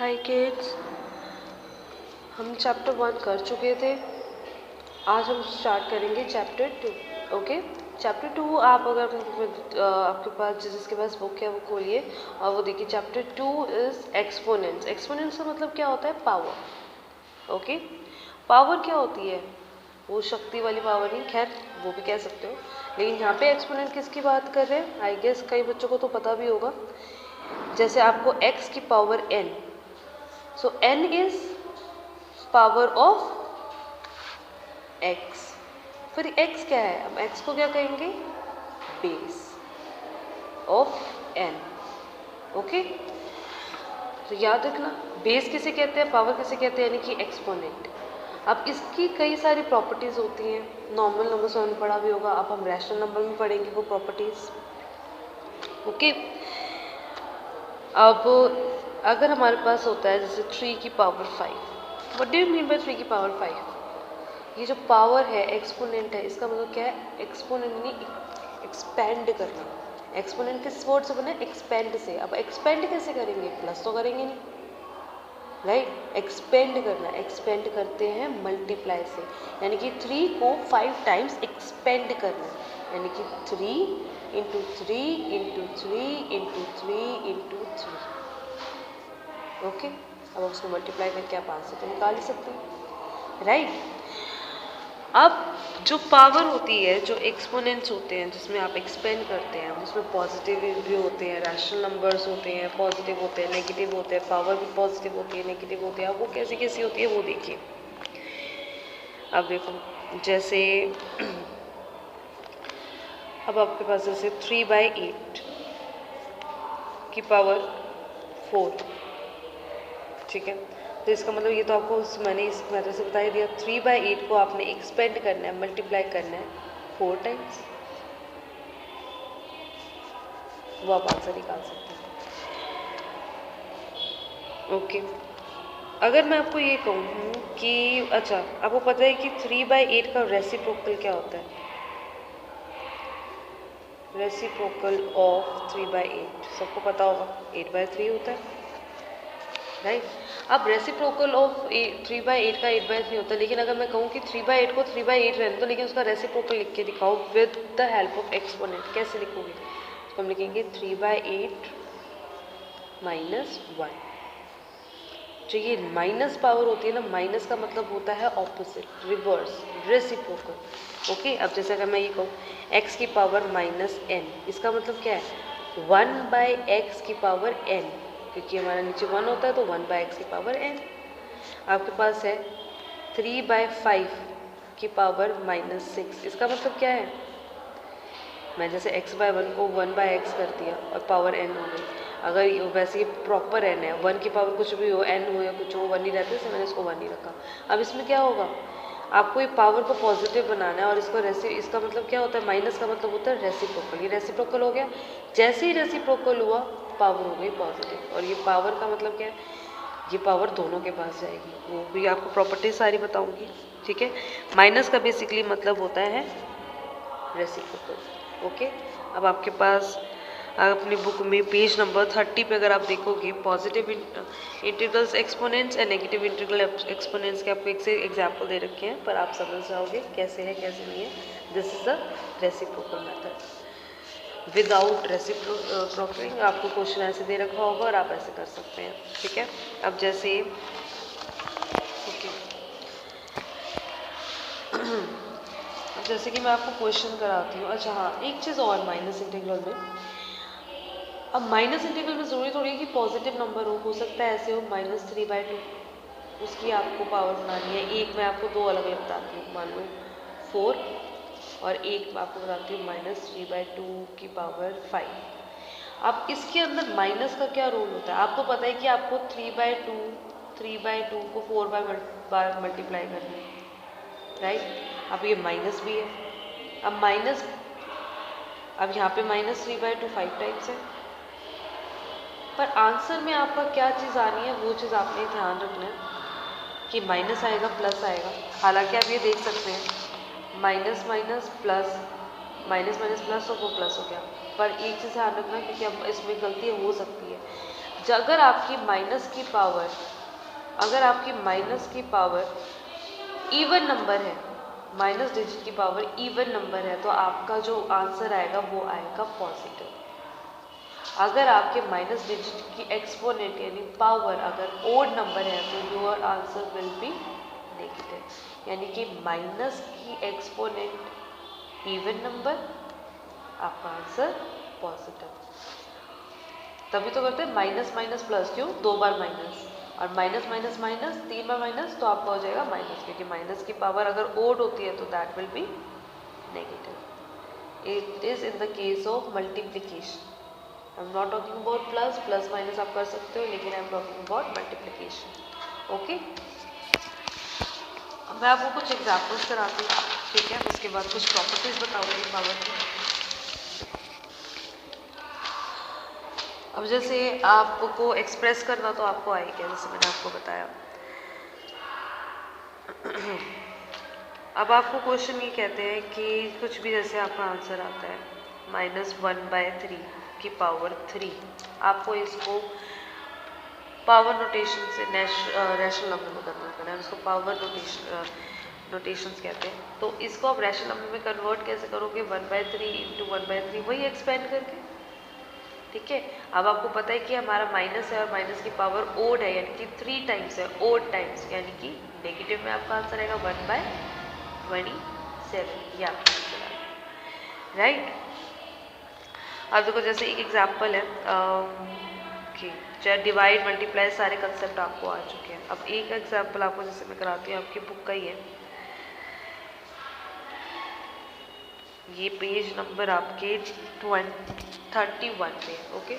हाय kids, हम chapter 1 कर चुके थे। आज हम स्टार्ट करेंगे चैप्टर 2। ओके, चैप्टर 2 आप अगर आपके पास जिसके पास बुक है वो खोलिए और वो देखिए। Chapter 2 is exponents. एक्सपोनेंट्स का मतलब क्या होता है? पावर। ओके, पावर क्या होती है? वो शक्ति वाली पावर नहीं, खैर वो भी कह सकते हो, लेकिन यहाँ पे एक्सपोनेंट किसकी बात कर रहे हैं? आई गेस कई बच्चों को तो पता भी होगा। जैसे आपको x की power n, so n is power of x। फिर x क्या है? अब x को क्या कहेंगे? Base of n। ओके, तो याद रखना, बेस किसे कहते हैं, पावर किसे कहते हैं, यानी कि एक्सपोनेंट। अब इसकी कई सारी प्रॉपर्टीज होती हैं। नॉर्मल नंबर से हमने पढ़ा भी होगा, अब हम रैशनल नंबर में पढ़ेंगे वो प्रॉपर्टीज। ओके, अब अगर हमारे पास होता है जैसे 3 की power 5, what do you mean by 3 की पावर 5? ये जो पावर है, एक्सपोनेंट है, इसका मतलब क्या है? एक्सपोनेंट नहीं, एक्सपेंड करना। एक्सपोनेंट किस वर्ड से बना है? एक्सपेंड से। अब एक्सपेंड कैसे करेंगे? प्लस तो करेंगे नहीं, राइट? एक्सपेंड करना, एक्सपेंड करते हैं मल्टीप्लाई से, यानी कि 3 को 5 टाइम्स एक्सपेंड करना, यानी कि 3 into 3 into 3 into 3 into 3। Okay, अब उसको मल्टीप्लाई करके आप आंसर तो निकाल ही सकते हैं, राइट? अब जो पावर होती है, जो एक्सपोनेंट्स होते हैं जिसमें आप एक्सपेंड करते हैं, उसमें पॉजिटिव भी होते हैं, रैशनल नंबर्स होते हैं, पॉजिटिव होते हैं, नेगेटिव होते हैं, पावर भी पॉजिटिव होती है, नेगेटिव होती है। अब वो कैसी कैसी होती है वो देखिए। अब देखो, जैसे अब आपके पास जैसे 3/8 की पावर 4, ठीक है, तो इसका मतलब ये तो आपको मैंने इस मेथड से बता ही दिया। 3/8 को आपने एक्सपेंड करना है, मल्टीप्लाई करना है 4 टाइम्स, वो आप आंसर निकाल सकते हैं। ओके, अगर मैं आपको ये कहूँ कि अच्छा, आपको पता है कि 3/8 का रेसिप्रोकल क्या होता है? रेसिप्रोकल ऑफ 3/8 सबको पता होगा, 8/3 होता है, राइट? अब रेसिप्रोकल ऑफ 3/8 का 8/3 होता है, लेकिन अगर मैं कहूँ कि 3/8 को 3/8 रहने दो, लेकिन उसका रेसिप्रोकल लिख के दिखाओ with the help of exponent, कैसे लिखोगे? तो हम लिखेंगे 3/8 माइनस 1। जो ये माइनस पावर होती है ना, माइनस का मतलब होता है ऑपोजिट, रिवर्स, रेसिप्रोकल। ओके, अब जैसे अगर मैं ये कहूँ x की पावर -n, इसका मतलब क्या है? 1/x की पावर n, क्योंकि हमारा नीचे 1 होता है तो 1/x की पावर n। आपके पास है 3/5 की पावर -6, इसका मतलब क्या है? मैं जैसे x/1 को 1/x कर दिया और पावर n हो गई। अगर वैसे ये प्रॉपर n है, 1 की पावर कुछ भी हो, n हो या कुछ हो, 1 ही रहता है, इसलिए मैंने इसको 1 ही रखा। अब इसमें क्या होगा? आपको ये पावर को पॉजिटिव बनाना है, और इसको इसका मतलब क्या होता है? माइनस का मतलब होता है रेसिप्रोकल। ये रेसिप्रोकल हो गया, जैसे ही रेसिप्रोकल हुआ पावर हो गई पॉजिटिव। और ये पावर का मतलब क्या है? ये पावर दोनों के पास जाएगी, वो भी आपको प्रॉपर्टी सारी बताऊंगी, ठीक है? माइनस का बेसिकली मतलब होता है रेसिप्रोकल। ओके, अब आपके पास अपनी बुक में पेज नंबर 30 पे अगर आप देखोगे, positive integrals exponents and negative integral exponents के आपको एक से एग्जाम्पल दे रखे हैं, पर आप समझ जाओगे कैसे है कैसे नहीं है। This is the reciprocal method. Without reciprocaling आपको क्वेश्चन ऐसे दे रखा होगा और आप ऐसे कर सकते हैं, ठीक है? अब जैसे जैसे कि मैं आपको क्वेश्चन कराती हूँ। अच्छा हाँ, एक चीज़ और माइनस इंटीग्रल में, अब माइनस इंटीग्रल में ज़रूरी थोड़ी है कि पॉजिटिव नंबर हो सकता है ऐसे हो -3/2, उसकी आपको पावर बनानी है। एक मैं आपको दो अलग अलग बताती हूँ, मान लो 4, और एक मैं आपको बताती हूँ -3/2 की पावर 5। अब इसके अंदर माइनस का क्या रोल होता है? आपको पता है कि आपको 3/2 को 4 बार मल्टीप्लाई करना है, राइट? अब ये माइनस भी है, अब माइनस, अब यहाँ पे -3/2 5 टाइम्स है, पर आंसर में आपका क्या चीज़ आनी है वो चीज़ आपने ध्यान रखना है कि माइनस आएगा प्लस आएगा। हालांकि आप ये देख सकते हैं minus minus plus, minus minus plus और वो प्लस हो गया, पर एक चीज़ ध्यान रखना क्योंकि अब इसमें गलती हो सकती है। अगर आपकी माइनस की पावर इवन नंबर है, माइनस डिजिट की पावर इवन नंबर है, तो आपका जो आंसर आएगा वो आएगा पॉजिटिव। अगर आपके माइनस डिजिट की एक्सपोनेंट यानी पावर अगर ओड नंबर है तो your answer will be negative, यानी कि माइनस की एक्सपोनेंट इवन नंबर, आपका आंसर पॉजिटिव। तभी तो करते हैं माइनस माइनस प्लस, क्यों? 2 बार माइनस, और माइनस माइनस माइनस 3 बार माइनस, तो आपका हो जाएगा माइनस, क्योंकि माइनस की पावर अगर ओड होती है तो that will be negative. It is in the case of multiplication. I am not talking about plus minus आप कर सकते हो, लेकिन I am talking about multiplication. Okay, मैं आपको कुछ एग्जाम्पल्स कराती हूँ, ठीक है, उसके बाद कुछ प्रॉपर्टीज बताऊंगी पावर की। अब जैसे आपको एक्सप्रेस करना तो आपको आएगा, जैसे मैंने आपको बताया। अब आपको क्वेश्चन ये कहते हैं कि कुछ भी, जैसे आपका आंसर आता है -1/3 की पावर 3, आपको इसको पावर नोटेशन से रैशनल नंबर में कन्वर्ट करना है, उसको पावर नोटेशंस कहते हैं। तो इसको आप रैशनल नंबर में कन्वर्ट कैसे करोगे? 1/3 इंटू 1/3, वही एक्सपेंड करके, ठीक है। अब आपको पता है कि हमारा माइनस है और माइनस की पावर ओड है, यानी कि 3 टाइम्स है, ओड टाइम्स, यानी कि नेगेटिव में आपका आंसर आएगा 1/27, ये आपका आंसर आएगा, राइट। अब देखो, जैसे एक एग्जाम्पल है कि चाहे डिवाइड मल्टीप्लाई सारे कंसेप्ट आपको आ चुके हैं। अब एक एग्जाम्पल आपको जैसे मैं कराती हूँ, आपकी बुक का ही है, ये पेज नंबर आपके 31 पे, ओके।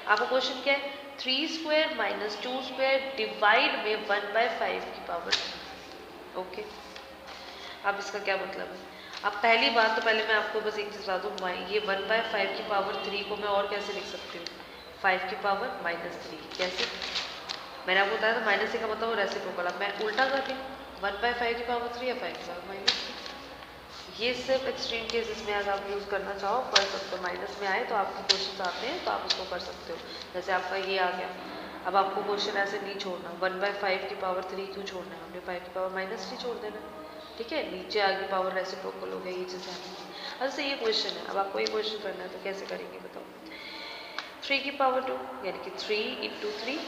आपका क्वेश्चन क्या है? 3² - 2² डिवाइड में 1/5 की पावर, ओके। अब इसका क्या मतलब है? अब पहली बात तो पहले मैं आपको बस एक चीज बता दूँ, ये 1/5 की पावर 3 को मैं और कैसे लिख सकती हूँ? 5 की पावर -3, कैसे? मैंने आपको बताया था माइनस का मतलब रेसिप्रोकल। अब मैं उल्टा कर रही हूँ, 1/5 की पावर 3 या 5 की पावर -3। ये सिर्फ एक्सट्रीम केसेस में अगर आप यूज़ करना चाहो कर सकते हो, माइनस में आए तो आपके क्वेश्चन आते हैं तो आप उसको कर सकते हो। जैसे आपका ये आ गया, अब आपको क्वेश्चन ऐसे नहीं छोड़ना, 1/5 की पावर 3 क्यों छोड़ना है? हमने 5 की पावर -3 छोड़ देना, ठीक है। नीचे आगे पावर रेसिप्रोकल हो गया, ये चीज़ है। अब जैसे ये क्वेश्चन है, अब आपको ये क्वेश्चन करना है तो कैसे करेंगे बताओ? 3 की पावर 2, यानी कि 3 इंटू 3,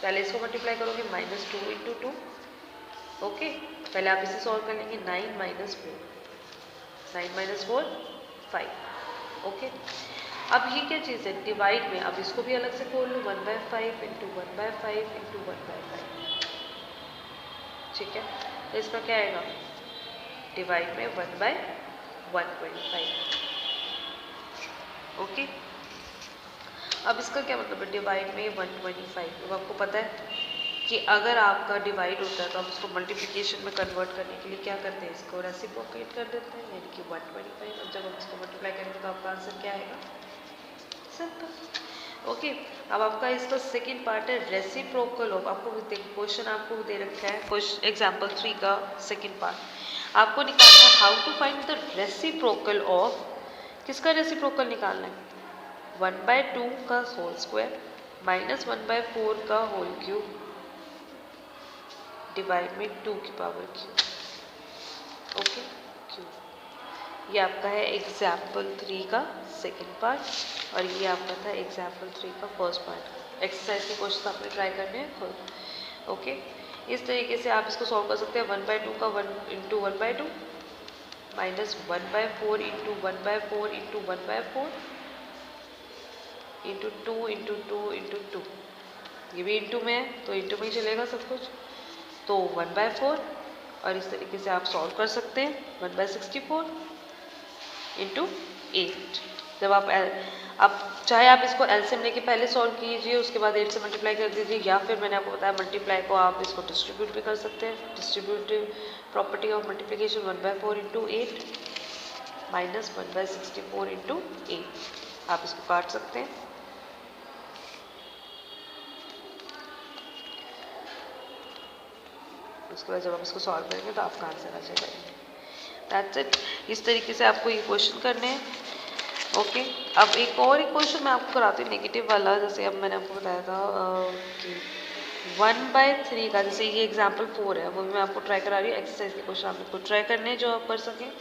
पहले इसको मल्टीप्लाई करोगे -2 इंटू 2, ओके। पहले आप इसे सॉल्व कर लेंगे, 9 - 4, 9 - 4 5, ओके। अब ये क्या चीज़ है? डिवाइड में, अब इसको भी अलग से खोल लो, 1/5 इंटू 1/5 इंटू 1/5, ठीक है। तो इसका क्या आएगा? डिवाइड में 1/125, ओके। अब इसका क्या मतलब है? डिवाइड में 125। तो आपको पता है कि अगर आपका डिवाइड होता है तो आप उसको मल्टीप्लिकेशन में कन्वर्ट करने के लिए क्या करते हैं? इसको रेसिप्रोकेट कर देते हैं, यानी कि 125। अब जब हम इसको मल्टीप्लाई करेंगे तो आपका आंसर क्या आएगा? Simple, okay. अब आपका इसका सेकंड पार्ट है रेसिप्रोकल ऑफ। आपको क्वेश्चन आपको दे रखा है, क्वेश्चन एग्जाम्पल 3 का सेकंड पार्ट आपको निकालना है, how to find the reciprocal of. किसका रेसिप्रोकल निकालना है? 1/2 का होल स्क्वायर -1/4 का होल क्यूब डिवाइड में 2 की पावर क्यूब, ओके, क्यूब। ये आपका है एग्जाम्पल 3 का सेकंड पार्ट, और ये आपका था एग्जाम्पल 3 का फर्स्ट पार्ट। एक्सरसाइज के क्वेश्चन आपने ट्राई करने हैं खुद, ओके। इस तरीके से आप इसको सॉल्व कर सकते हैं। 1/2 का 1 into 1/2 -1/4 into 1/4 into 1/4 into 2 into 2 into 2, ये भी इंटू में है तो इंटू में ही चलेगा सब कुछ, तो 1/4। और इस तरीके से आप सॉल्व कर सकते हैं 1/64 इंटू 8। जब आप चाहे आप इसको एलसीएम लेके पहले सॉल्व कीजिए, उसके बाद 8 से मल्टीप्लाई कर दीजिए, या फिर मैंने आपको बताया मल्टीप्लाई को आप इसको डिस्ट्रीब्यूट भी कर सकते हैं। Distributive property of multiplication 1/4 into 8 -1/64 into 8, आप इसको काट सकते हैं। उसके बाद जब आप इसको सॉल्व करेंगे तो आपका आंसर आ जाएगा। That's it. इस तरीके से आपको ये क्वेश्चन करने हैं। ओके। अब एक क्वेश्चन मैं आपको कराती हूँ नेगेटिव वाला। जैसे अब मैंने आपको बताया था कि 1/3 का, जैसे ये एग्जाम्पल 4 है, वो भी मैं आपको ट्राई करा रही हूँ। एक्सरसाइज के क्वेश्चन आपको ट्राई करने हैं जो आप कर सकें।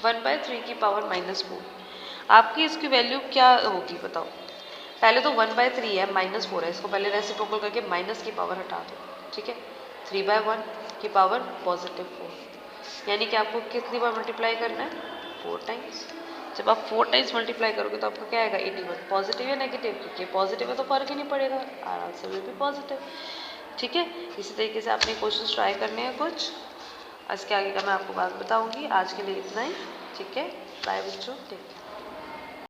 1/3 की पावर -4, आपकी इसकी वैल्यू क्या होगी बताओ। पहले तो 1/3 है, -4 है, इसको पहले रेसिप्रोकल करके माइनस की पावर हटा दो, ठीक है। 3/1 की पावर +4, यानी कि आपको कितनी बार मल्टीप्लाई करना है, 4 टाइम्स। जब आप 4 टाइम्स मल्टीप्लाई करोगे तो आपको क्या आएगा, 81। पॉजिटिव या नेगेटिव, क्योंकि पॉजिटिव है तो फर्क ही नहीं पड़ेगा, आंसर विल बी पॉजिटिव, ठीक है। इसी तरीके से आपने क्वेश्चन ट्राई करने हैं कुछ, इसके आगे का मैं आपको बात बताऊंगी। आज के लिए इतना ही, ठीक है। बाय बच्चों, टेक केयर।